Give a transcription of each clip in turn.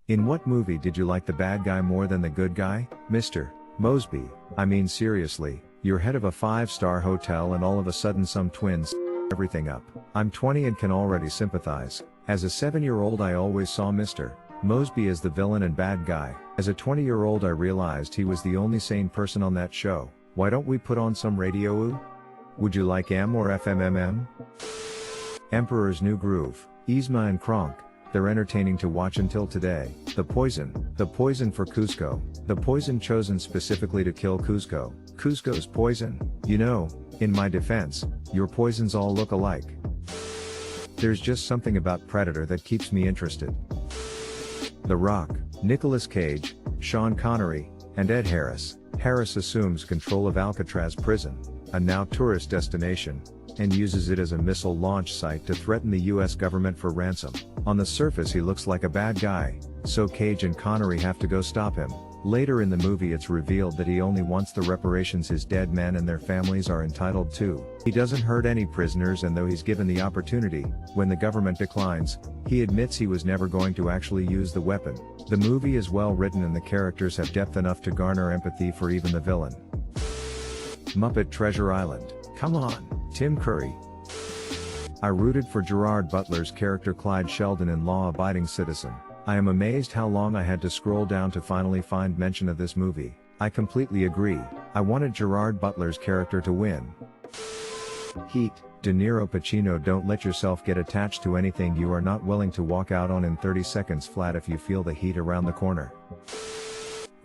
In what movie did you like the bad guy more than the good guy, Mr. Mosby? I mean seriously, you're head of a 5-star hotel and all of a sudden some twins everything up. I'm 20 and can already sympathize. As a 7-year-old I always saw Mr. Mosby as the villain and bad guy. As a 20-year-old I realized he was the only sane person on that show. Why don't we put on some radio? Would you like M or FMMM? Emperor's New Groove, Yzma and Kronk. They're entertaining to watch until today. The poison for Cusco. The poison chosen specifically to kill Cusco. Cusco's poison. You know, in my defense, your poisons all look alike. There's just something about Predator that keeps me interested. The Rock, Nicolas Cage, Sean Connery, and Ed Harris. Harris assumes control of Alcatraz prison, a now tourist destination, and uses it as a missile launch site to threaten the US government for ransom. On the surface he looks like a bad guy, so Cage and Connery have to go stop him. Later in the movie it's revealed that he only wants the reparations his dead men and their families are entitled to. He doesn't hurt any prisoners, and though he's given the opportunity, when the government declines, he admits he was never going to actually use the weapon. The movie is well written and the characters have depth enough to garner empathy for even the villain. Muppet Treasure Island. Come on, Tim Curry. I rooted for Gerard Butler's character Clyde Sheldon in Law-Abiding Citizen. I am amazed how long I had to scroll down to finally find mention of this movie. I completely agree. I wanted Gerard Butler's character to win. Heat. De Niro Pacino. Don't let yourself get attached to anything you are not willing to walk out on in 30 seconds flat if you feel the heat around the corner.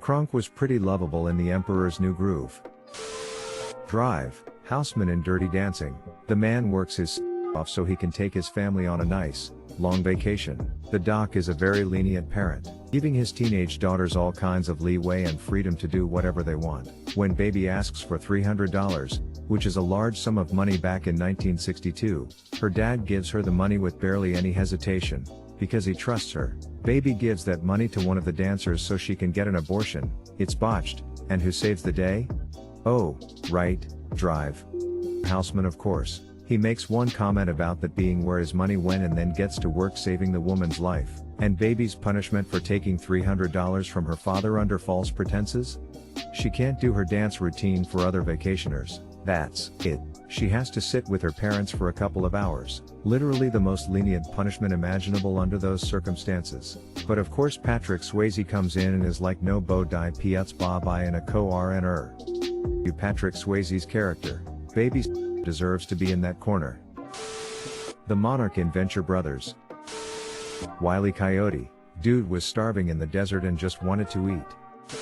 Kronk was pretty lovable in The Emperor's New Groove. Drive. Houseman in Dirty Dancing. The man works his off so he can take his family on a nice, long vacation. The doc is a very lenient parent, giving his teenage daughters all kinds of leeway and freedom to do whatever they want. When baby asks for $300, which is a large sum of money back in 1962, her dad gives her the money with barely any hesitation, because he trusts her. Baby gives that money to one of the dancers so she can get an abortion. It's botched, and who saves the day? Oh, right, Drive. Houseman, of course. He makes one comment about that being where his money went and then gets to work saving the woman's life. And baby's punishment for taking $300 from her father under false pretenses? She can't do her dance routine for other vacationers. That's it. She has to sit with her parents for a couple of hours. Literally the most lenient punishment imaginable under those circumstances. But of course Patrick Swayze comes in and is like no bo die piats ba bai in a co-RNR. Patrick Swayze's character, baby deserves to be in that corner. The Monarch in Venture Brothers. Wile E. Coyote. Dude was starving in the desert and just wanted to eat.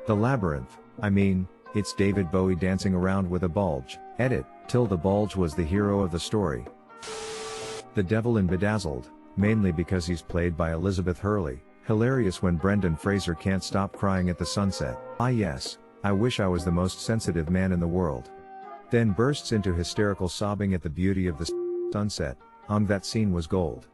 The Labyrinth. I mean, it's David Bowie dancing around with a bulge. Edit. Till the bulge was the hero of the story. The Devil in Bedazzled. Mainly because he's played by Elizabeth Hurley. Hilarious when Brendan Fraser can't stop crying at the sunset. Ah yes, I wish I was the most sensitive man in the world. Then bursts into hysterical sobbing at the beauty of the sunset. That scene was gold.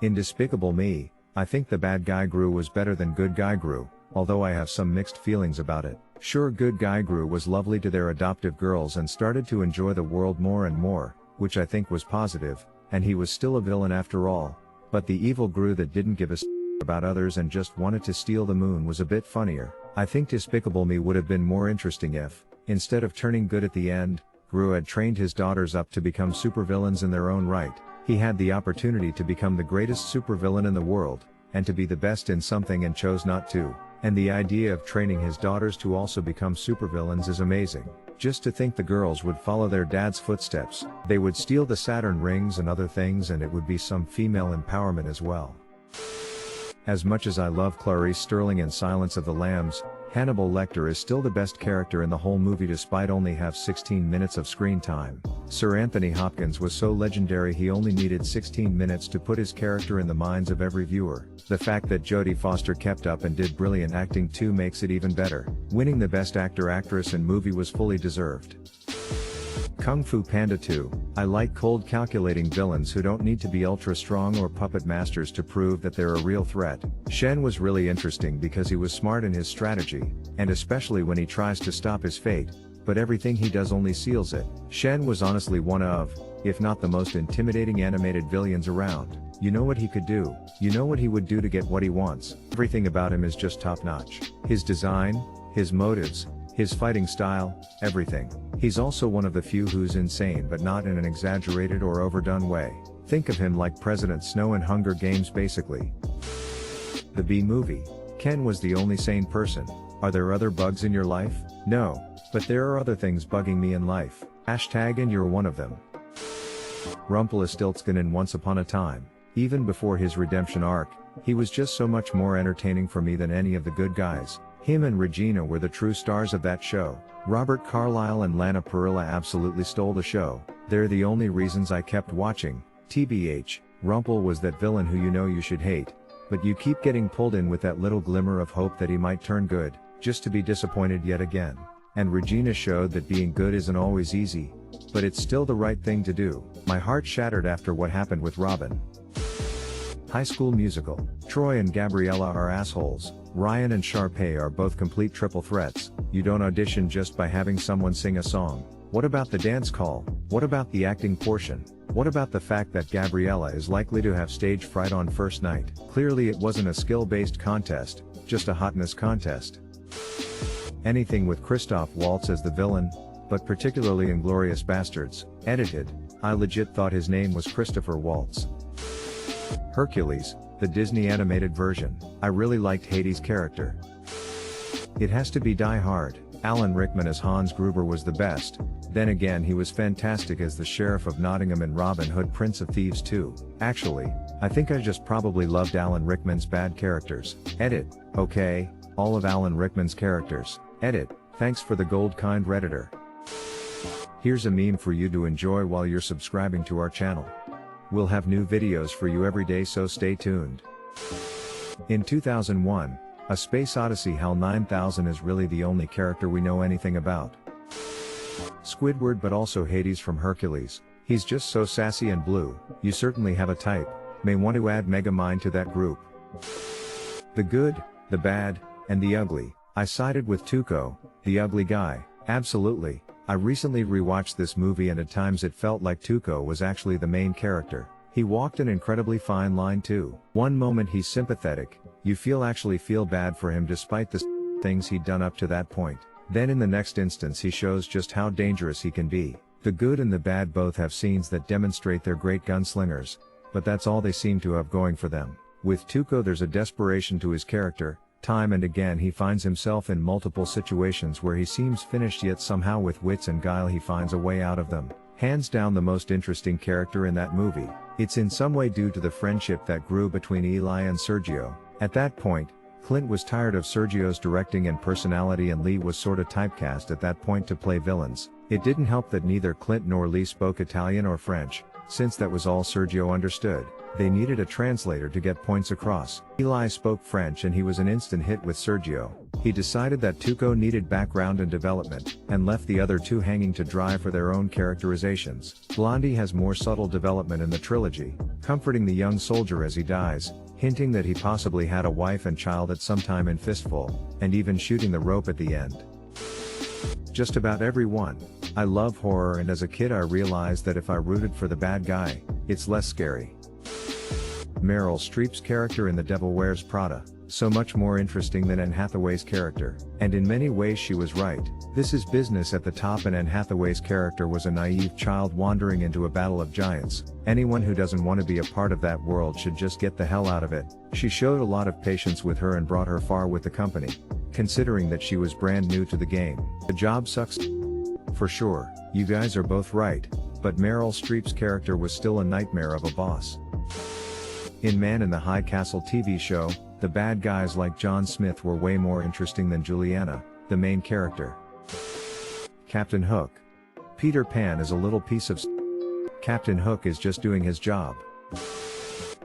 In Despicable Me, I think the bad guy Gru was better than good guy Gru, although I have some mixed feelings about it. Sure, good guy Gru was lovely to their adoptive girls and started to enjoy the world more and more, which I think was positive, and he was still a villain after all, but the evil Gru that didn't give a about others and just wanted to steal the moon was a bit funnier. I think Despicable Me would have been more interesting if, instead of turning good at the end, Gru had trained his daughters up to become supervillains in their own right. He had the opportunity to become the greatest supervillain in the world, and to be the best in something and chose not to. And the idea of training his daughters to also become supervillains is amazing. Just to think the girls would follow their dad's footsteps. They would steal the Saturn rings and other things, and it would be some female empowerment as well. As much as I love Clarice Sterling in Silence of the Lambs, Hannibal Lecter is still the best character in the whole movie despite only have 16 minutes of screen time. Sir Anthony Hopkins was so legendary he only needed 16 minutes to put his character in the minds of every viewer. The fact that Jodie Foster kept up and did brilliant acting too makes it even better. Winning the Best Actor/Actress in movie was fully deserved. Kung Fu Panda 2. I like cold calculating villains who don't need to be ultra strong or puppet masters to prove that they're a real threat. Shen was really interesting because he was smart in his strategy, and especially when he tries to stop his fate, but everything he does only seals it. Shen was honestly one of, if not the most intimidating animated villains around. You know what he could do, you know what he would do to get what he wants. Everything about him is just top notch. His design, his motives, his fighting style, everything. He's also one of the few who's insane but not in an exaggerated or overdone way. Think of him like President Snow in Hunger Games basically. The Bee Movie. Ken was the only sane person. Are there other bugs in your life? No. But there are other things bugging me in life. Hashtag and you're one of them. Rumpelstiltskin in Once Upon a Time. Even before his redemption arc, he was just so much more entertaining for me than any of the good guys. Him and Regina were the true stars of that show. Robert Carlyle and Lana Parrilla absolutely stole the show. They're the only reasons I kept watching. TBH, Rumpel was that villain who you know you should hate, but you keep getting pulled in with that little glimmer of hope that he might turn good, just to be disappointed yet again. And Regina showed that being good isn't always easy, but it's still the right thing to do. My heart shattered after what happened with Robin. High School Musical. Troy and Gabriella are assholes. Ryan and Sharpay are both complete triple threats. You don't audition just by having someone sing a song. What about the dance call? What about the acting portion? What about the fact that Gabriella is likely to have stage fright on first night? Clearly it wasn't a skill-based contest, just a hotness contest. Anything with Christoph Waltz as the villain, but particularly Inglourious Bastards. Edited. I legit thought his name was Christopher Waltz. Hercules, the Disney animated version. I really liked Hades' character. It has to be Die Hard. Alan Rickman as Hans Gruber was the best. Then again he was fantastic as the Sheriff of Nottingham in Robin Hood Prince of Thieves 2. Actually, I think I just probably loved Alan Rickman's bad characters. Edit. Okay, all of Alan Rickman's characters. Edit. Thanks for the gold kind Redditor. Here's a meme for you to enjoy while you're subscribing to our channel. We'll have new videos for you every day, so stay tuned. In 2001, A Space Odyssey, HAL 9000 is really the only character we know anything about. Squidward, but also Hades from Hercules. He's just so sassy and blue. You certainly have a type. May want to add Megamind to that group. The good, the bad, and the ugly. I sided with Tuco, the ugly guy. Absolutely. I recently rewatched this movie and at times it felt like Tuco was actually the main character. He walked an incredibly fine line too. One moment he's sympathetic, you actually feel bad for him despite the things he'd done up to that point. Then in the next instance he shows just how dangerous he can be. The good and the bad both have scenes that demonstrate they're great gunslingers, but that's all they seem to have going for them. With Tuco there's a desperation to his character. Time and again he finds himself in multiple situations where he seems finished, yet somehow with wits and guile he finds a way out of them. Hands down the most interesting character in that movie. It's in some way due to the friendship that grew between Eli and Sergio. At that point, Clint was tired of Sergio's directing and personality, and Lee was sorta typecast at that point to play villains. It didn't help that neither Clint nor Lee spoke Italian or French, since that was all Sergio understood. They needed a translator to get points across. Eli spoke French and he was an instant hit with Sergio. He decided that Tuco needed background and development, and left the other two hanging to dry for their own characterizations. Blondie has more subtle development in the trilogy, comforting the young soldier as he dies, hinting that he possibly had a wife and child at some time in Fistful, and even shooting the rope at the end. Just about everyone. I love horror, and as a kid I realized that if I rooted for the bad guy, it's less scary. Meryl Streep's character in The Devil Wears Prada. So much more interesting than Anne Hathaway's character. And in many ways she was right. This is business at the top, and Anne Hathaway's character was a naive child wandering into a battle of giants. Anyone who doesn't want to be a part of that world should just get the hell out of it. She showed a lot of patience with her and brought her far with the company, considering that she was brand new to the game. The job sucks. For sure, you guys are both right, but Meryl Streep's character was still a nightmare of a boss. In Man in the High Castle TV show, the bad guys like John Smith were way more interesting than Juliana, the main character. Captain Hook. Peter Pan is a little piece of Captain Hook is just doing his job.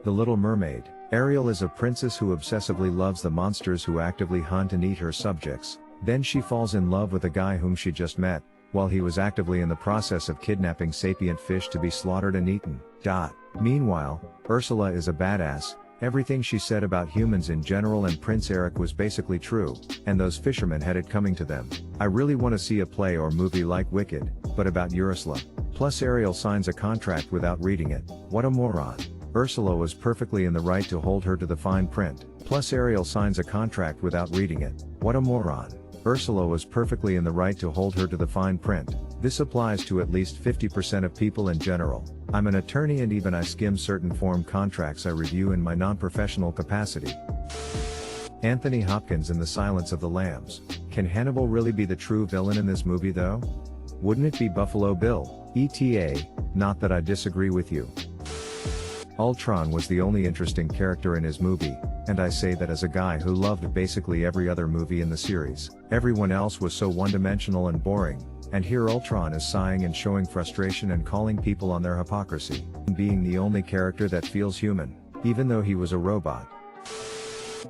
The Little Mermaid. Ariel is a princess who obsessively loves the monsters who actively hunt and eat her subjects. Then she falls in love with a guy whom she just met, while he was actively in the process of kidnapping sapient fish to be slaughtered and eaten. Meanwhile, Ursula is a badass. Everything she said about humans in general and Prince Eric was basically true, and those fishermen had it coming to them. I really want to see a play or movie like Wicked, but about Ursula. Plus Ariel signs a contract without reading it. What a moron. Ursula was perfectly in the right to hold her to the fine print. Plus Ariel signs a contract without reading it. What a moron. Ursula was perfectly in the right to hold her to the fine print. This applies to at least 50% of people in general. I'm an attorney and even I skim certain form contracts I review in my non-professional capacity. Anthony Hopkins in The Silence of the Lambs. Can Hannibal really be the true villain in this movie though? Wouldn't it be Buffalo Bill? ETA, not that I disagree with you. Ultron was the only interesting character in his movie, and I say that as a guy who loved basically every other movie in the series. Everyone else was so one-dimensional and boring, and here Ultron is sighing and showing frustration and calling people on their hypocrisy, being the only character that feels human, even though he was a robot.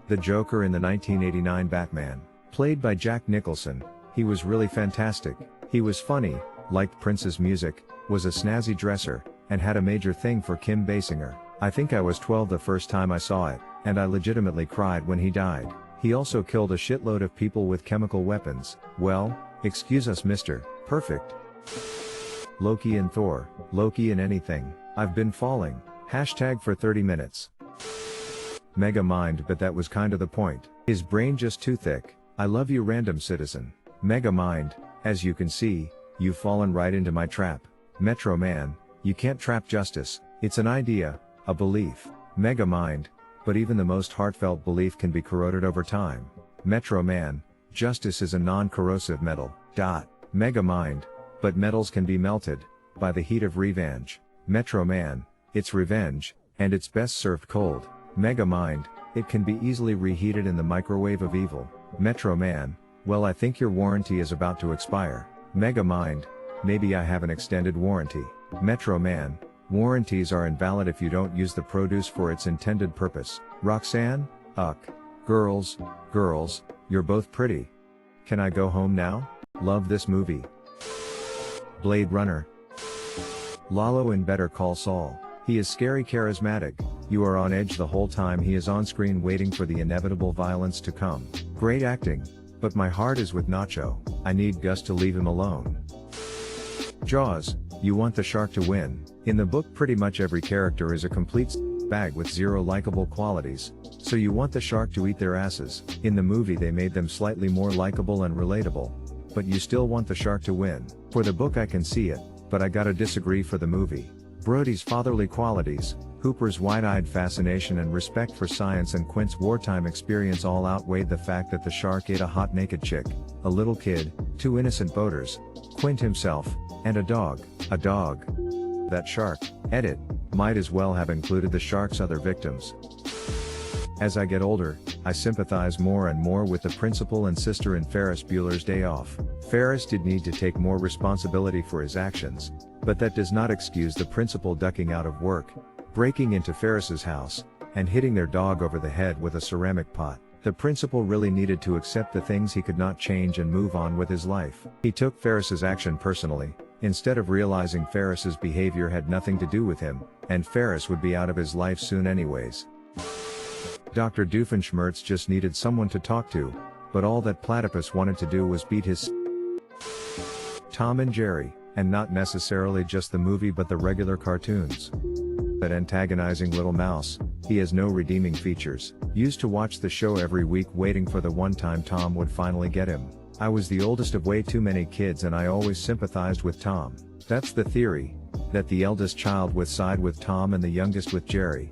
The Joker in the 1989 Batman, played by Jack Nicholson, he was really fantastic. He was funny, liked Prince's music, was a snazzy dresser, and had a major thing for Kim Basinger. I think I was 12 the first time I saw it, and I legitimately cried when he died. He also killed a shitload of people with chemical weapons. Well, excuse us Mr. Perfect. Loki in Thor, Loki in anything. I've been falling. Hashtag for 30 minutes. Mega Mind, but that was kinda the point. His brain just too thick. I love you random citizen. Mega Mind, as you can see, you've fallen right into my trap. Metro Man, you can't trap justice. It's an idea, a belief. Mega Mind, but even the most heartfelt belief can be corroded over time. Metro Man, justice is a non-corrosive metal. Mega Mind, but metals can be melted by the heat of revenge. Metro Man, it's revenge, and it's best served cold. Mega Mind, it can be easily reheated in the microwave of evil. Metro Man, well I think your warranty is about to expire. Mega Mind, maybe I have an extended warranty. Metro Man, warranties are invalid if you don't use the produce for its intended purpose. Roxanne, girls, you're both pretty. Can I go home now? Love this movie. Blade Runner. Lalo in Better Call Saul. He is scary charismatic. You are on edge the whole time he is on screen waiting for the inevitable violence to come. Great acting. But my heart is with Nacho. I need Gus to leave him alone. Jaws. You want the shark to win. In the book pretty much every character is a complete bag with zero likable qualities, so you want the shark to eat their asses. In the movie they made them slightly more likable and relatable. But you still want the shark to win. For the book I can see it, but I gotta disagree for the movie. Brody's fatherly qualities, Hooper's wide-eyed fascination and respect for science and Quint's wartime experience all outweighed the fact that the shark ate a hot naked chick, a little kid, 2 innocent boaters, Quint himself, and a dog. A dog. That shark, edit, might as well have included the shark's other victims. As I get older, I sympathize more and more with the principal and sister in Ferris Bueller's Day Off. Ferris did need to take more responsibility for his actions, but that does not excuse the principal ducking out of work, breaking into Ferris's house, and hitting their dog over the head with a ceramic pot. The principal really needed to accept the things he could not change and move on with his life. He took Ferris's action personally, instead of realizing Ferris's behavior had nothing to do with him, and Ferris would be out of his life soon anyways. Dr. Doofenshmirtz just needed someone to talk to, but all that Platypus wanted to do was beat his Tom and Jerry, and not necessarily just the movie but the regular cartoons. That antagonizing little mouse, he has no redeeming features. Used to watch the show every week waiting for the one time Tom would finally get him. I was the oldest of way too many kids and I always sympathized with Tom. That's the theory, that the eldest child would side with Tom and the youngest with Jerry.